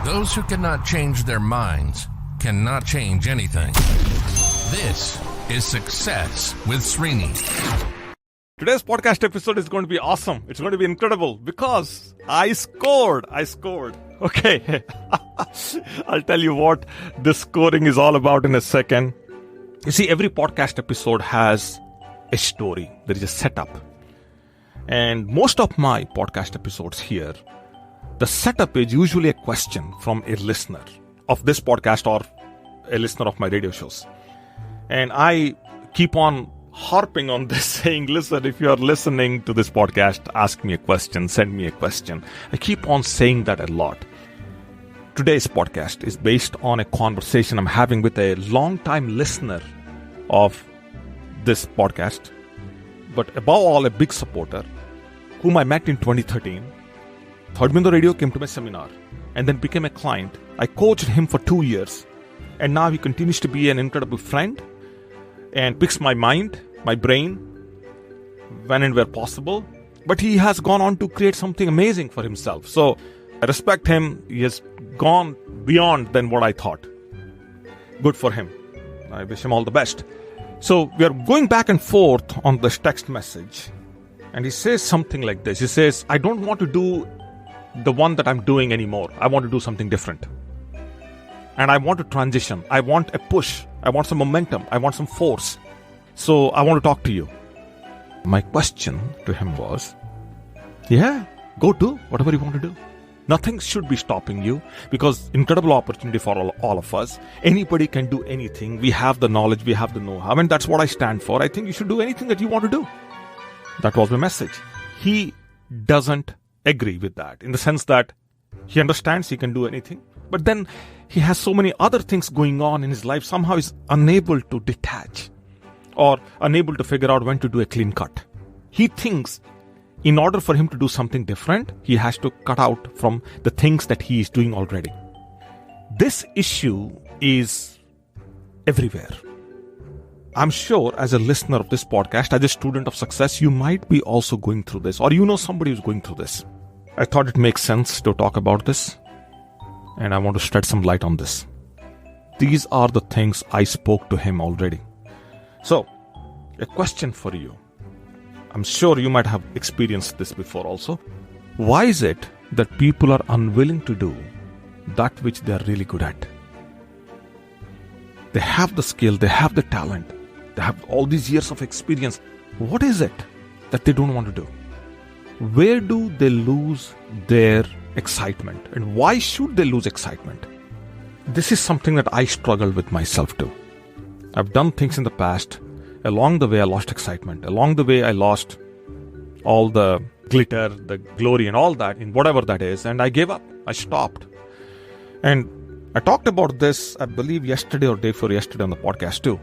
Those who cannot change their minds cannot change anything. This is Success with Srini. Today's podcast episode is going to be awesome. It's going to be incredible because I scored. Okay. I'll tell you what this scoring is all about in a second. You see, every podcast episode has a story. There is a setup. And most of my podcast episodes here, the setup is usually a question from a listener of this podcast or a listener of my radio shows. And I keep on harping on this, saying, listen, if you are listening to this podcast, ask me a question, send me a question. I keep on saying that a lot. Today's podcast is based on a conversation I'm having with a long-time listener of this podcast, but above all, a big supporter, whom I met in 2013. Heard me on the radio, came to my seminar, and then became a client. I coached him for 2 years, and now he continues to be an incredible friend and picks my mind, my brain, when and where possible. But he has gone on to create something amazing for himself. So I respect him. He has gone beyond than what I thought. Good for him. I wish him all the best. So we are going back and forth on this text message, and he says something like this. He says, I don't want to do the one that I'm doing anymore. I want to do something different. And I want to transition. I want a push. I want some momentum. I want some force. So I want to talk to you. My question to him was, yeah, go do whatever you want to do. Nothing should be stopping you, because incredible opportunity for all of us. Anybody can do anything. We have the knowledge. We have the know-how. And that's what I stand for. I think you should do anything that you want to do. That was my message. He doesn't agree with that, in the sense that he understands he can do anything, but then he has so many other things going on in his life. Somehow he's unable to detach or unable to figure out when to do a clean cut. He thinks in order for him to do something different, he has to cut out from the things that he is doing already. This issue is everywhere. I'm sure as a listener of this podcast, as a student of success, you might be also going through this, or you know somebody who's going through this. I thought it makes sense to talk about this, and I want to shed some light on this. These are the things I spoke to him already. So, a question for you. I'm sure you might have experienced this before also. Why is it that people are unwilling to do that which they are really good at? They have the skill, they have the talent, they have all these years of experience. What is it that they don't want to do? Where do they lose their excitement? And why should they lose excitement? This is something that I struggle with myself too. I've done things in the past. Along the way, I lost excitement. Along the way, I lost all the glitter, the glory and all that, in whatever that is. And I gave up. I stopped. And I talked about this, I believe, yesterday or day before yesterday on the podcast too.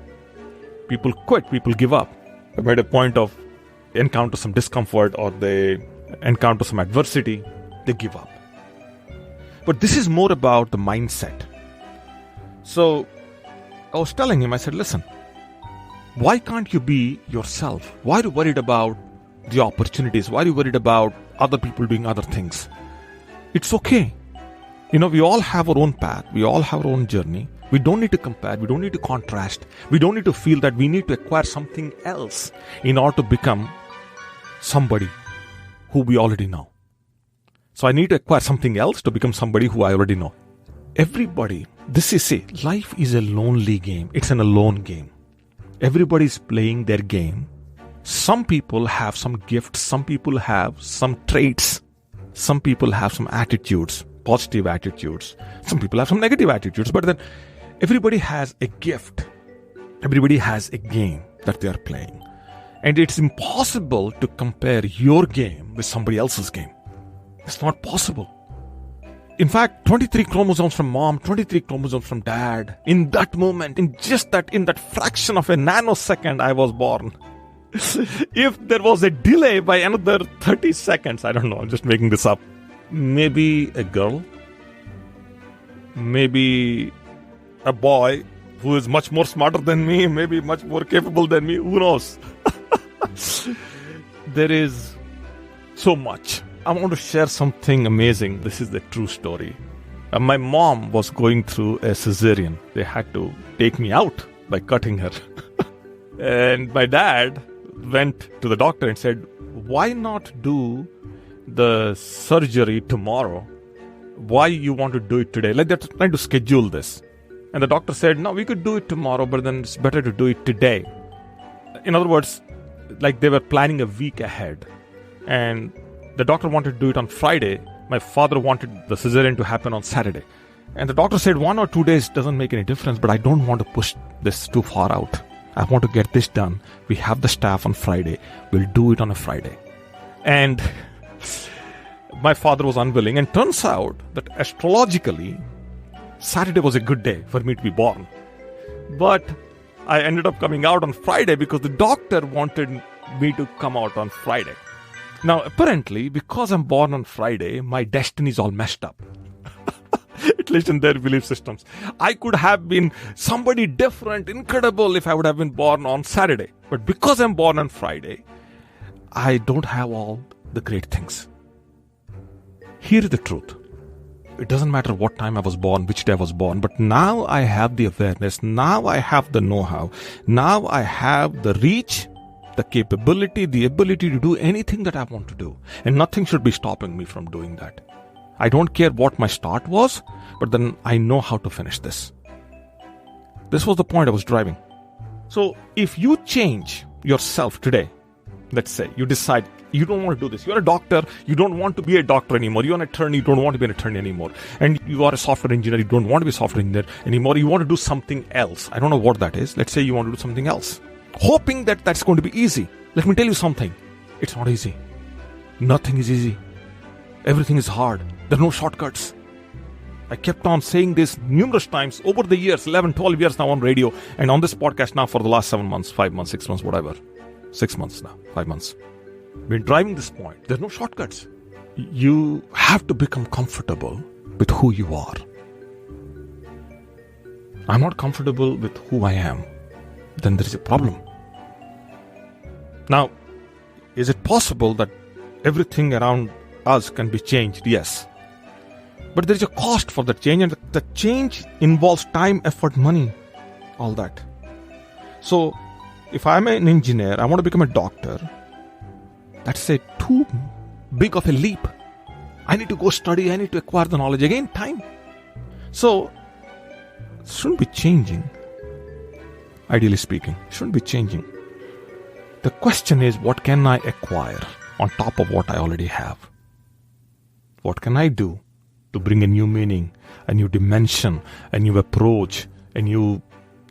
People quit. People give up. I made a point of encounter some discomfort or they encounter some adversity, they give up. But this is more about the mindset. So I was telling him, I said, listen, why can't you be yourself? Why are you worried about the opportunities? Why are you worried about other people doing other things? It's okay. You know, we all have our own path. We all have our own journey. We don't need to compare. We don't need to contrast. We don't need to feel that we need to acquire something else in order to become somebody who we already know. So I need to acquire something else to become somebody who I already know. Everybody, life is a lonely game. It's an alone game. Everybody's playing their game. Some people have some gifts. Some people have some traits. Some people have some attitudes, positive attitudes. Some people have some negative attitudes. But then everybody has a gift. Everybody has a game that they are playing. And it's impossible to compare your game with somebody else's game. It's not possible. In fact, 23 chromosomes from mom, 23 chromosomes from dad. In that moment, in that fraction of a nanosecond, I was born. If there was a delay by another 30 seconds, I don't know, I'm just making this up. Maybe a girl, maybe a boy who is much more smarter than me, maybe much more capable than me, who knows? There is so much. I want to share something amazing. This is the true story. My mom was going through a cesarean. They had to take me out by cutting her. And my dad went to the doctor and said, why not do the surgery tomorrow? Why you want to do it today? Like they're trying to schedule this. And the doctor said, no, we could do it tomorrow, but then it's better to do it today. In other words, like they were planning a week ahead. And the doctor wanted to do it on Friday. My father wanted the cesarean to happen on Saturday. And the doctor said 1 or 2 days doesn't make any difference, but I don't want to push this too far out. I want to get this done. We have the staff on Friday. We'll do it on a Friday. And my father was unwilling. And turns out that astrologically, Saturday was a good day for me to be born. But I ended up coming out on Friday because the doctor wanted me to come out on Friday. Now, apparently, because I'm born on Friday, my destiny is all messed up. At least in their belief systems. I could have been somebody different, incredible, if I would have been born on Saturday. But because I'm born on Friday, I don't have all the great things. Here's the truth. It doesn't matter what time I was born, which day I was born, but now I have the awareness, now I have the know-how, now I have the reach, the capability, the ability to do anything that I want to do. And nothing should be stopping me from doing that. I don't care what my start was, but then I know how to finish this. This was the point I was driving. So if you change yourself today, let's say you decide you don't want to do this. You're a doctor, you don't want to be a doctor anymore. You're an attorney, you don't want to be an attorney anymore. And you are a software engineer, you don't want to be a software engineer anymore. You want to do something else. I don't know what that is. Let's say you want to do something else. Hoping that that's going to be easy. Let me tell you something. It's not easy. Nothing is easy. Everything is hard. There are no shortcuts. I kept on saying this numerous times over the years, 11, 12 years now on radio and on this podcast now for the last 7 months, 5 months, 6 months, whatever. 6 months now, 5 months. We're driving this point. There are no shortcuts. You have to become comfortable with who you are. I'm not comfortable with who I am. Then there is a problem. Now, is it possible that everything around us can be changed? Yes. But there is a cost for the change, and the change involves time, effort, money, all that. So, if I'm an engineer, I want to become a doctor, that's a too big of a leap. I need to go study, I need to acquire the knowledge. Again, time. So, it shouldn't be changing. Ideally speaking, it shouldn't be changing. The question is, what can I acquire on top of what I already have? What can I do to bring a new meaning, a new dimension, a new approach, a new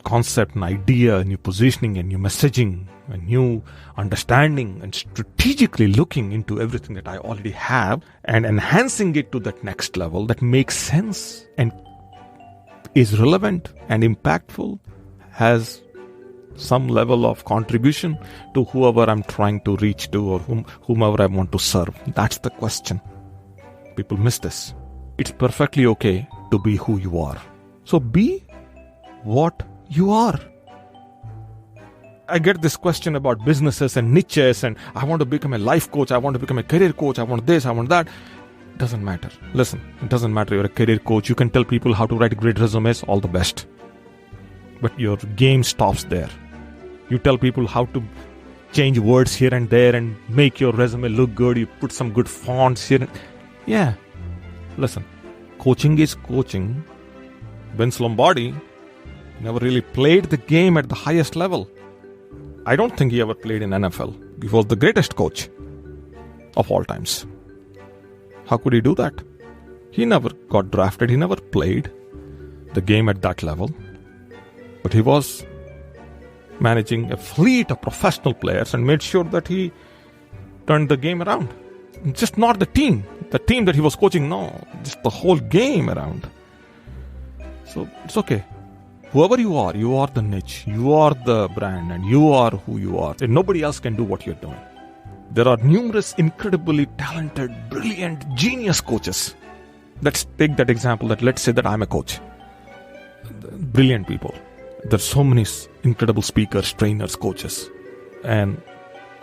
concept, an idea, a new positioning, a new messaging, a new understanding, and strategically looking into everything that I already have and enhancing it to that next level that makes sense and is relevant and impactful, has some level of contribution to whoever I'm trying to reach to or whomever I want to serve. That's the question. People miss this. It's perfectly okay to be who you are. So be what you are. I get this question about businesses and niches, and I want to become a life coach, I want to become a career coach, I want this, I want that. It doesn't matter. Listen, it doesn't matter. You're a career coach. You can tell people how to write great resumes, all the best. But your game stops there. You tell people how to change words here and there and make your resume look good. You put some good fonts here. Yeah. Listen, coaching is coaching. Vince Lombardi never really played the game at the highest level. I don't think he ever played in NFL. He was the greatest coach of all times. How could he do that? He never got drafted. He never played the game at that level. But he was managing a fleet of professional players and made sure that he turned the game around. Just not the team that he was coaching, no, just the whole game around. So it's okay. Whoever you are the niche, you are the brand, and you are who you are. And nobody else can do what you're doing. There are numerous incredibly talented, brilliant, genius coaches. Let's take that example that let's say that I'm a coach. Brilliant people. There's so many incredible speakers, trainers, coaches. And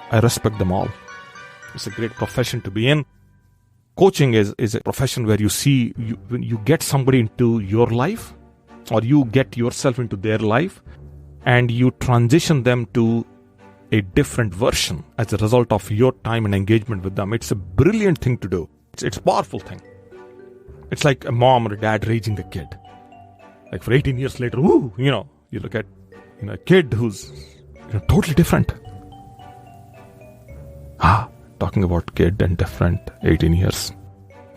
I respect them all. It's a great profession to be in. coaching is a profession where when you get somebody into your life, or you get yourself into their life, and you transition them to a different version as a result of your time and engagement with them. It's a brilliant thing to do. It's a powerful thing. It's like a mom or a dad raising the kid. Like for 18 years later, you look at a kid who's totally different. Talking about kid and different, 18 years.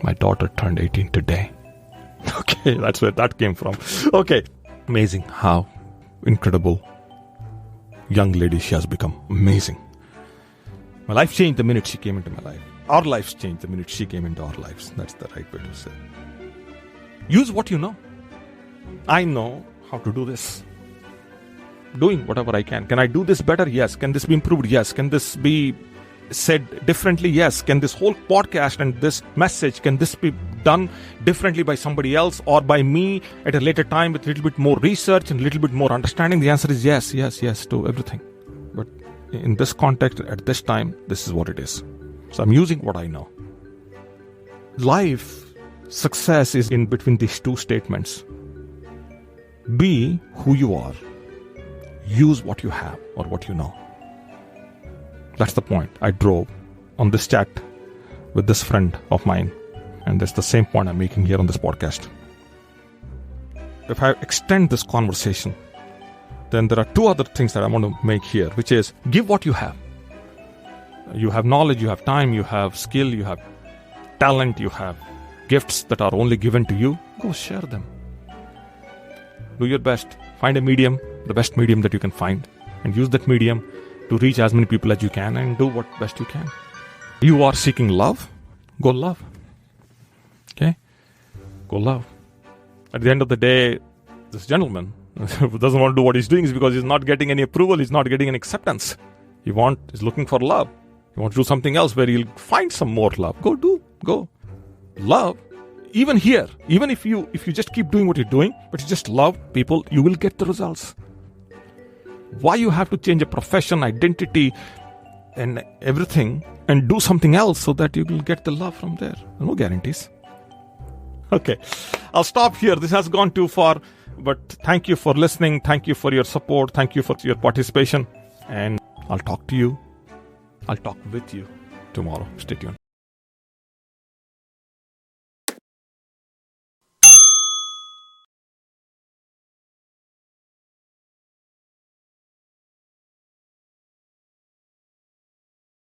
My daughter turned 18 today. Okay, that's where that came from. Okay, amazing how incredible young lady she has become. Amazing. My life changed the minute she came into my life. Our lives changed the minute she came into our lives. That's the right way to say. Use what you know. I know how to do this. Doing whatever I can. Can I do this better? Yes. Can this be improved? Yes. Can this be said differently? Yes. Can this whole podcast and this message, can this be done differently by somebody else or by me at a later time with a little bit more research and a little bit more understanding? The answer is yes to everything. But in this context, at this time, this is what it is. So I'm using what I know. Life success is in between these two statements. Be who you are. Use what you have or what you know. That's the point. I drove on this chat with this friend of mine, and that's the same point I'm making here on this podcast. If I extend this conversation, then there are two other things that I want to make here, which is give what you have. You have knowledge, you have time, you have skill, you have talent, you have gifts that are only given to you. Go share them. Do your best. Find a medium, the best medium that you can find, and use that medium to reach as many people as you can and do what best you can. You are seeking love, go love. Okay? Go love. At the end of the day, this gentleman who doesn't want to do what he's doing is because he's not getting any approval, he's not getting any acceptance. He's looking for love. He wants to do something else where he'll find some more love. Go. Love. Even here, even if you just keep doing what you're doing, but you just love people, you will get the results. Why you have to change a profession, identity, and everything, and do something else so that you will get the love from there? No guarantees. Okay, I'll stop here. This has gone too far, but thank you for listening. Thank you for your support. Thank you for your participation. And I'll talk to you. I'll talk with you tomorrow. Stay tuned.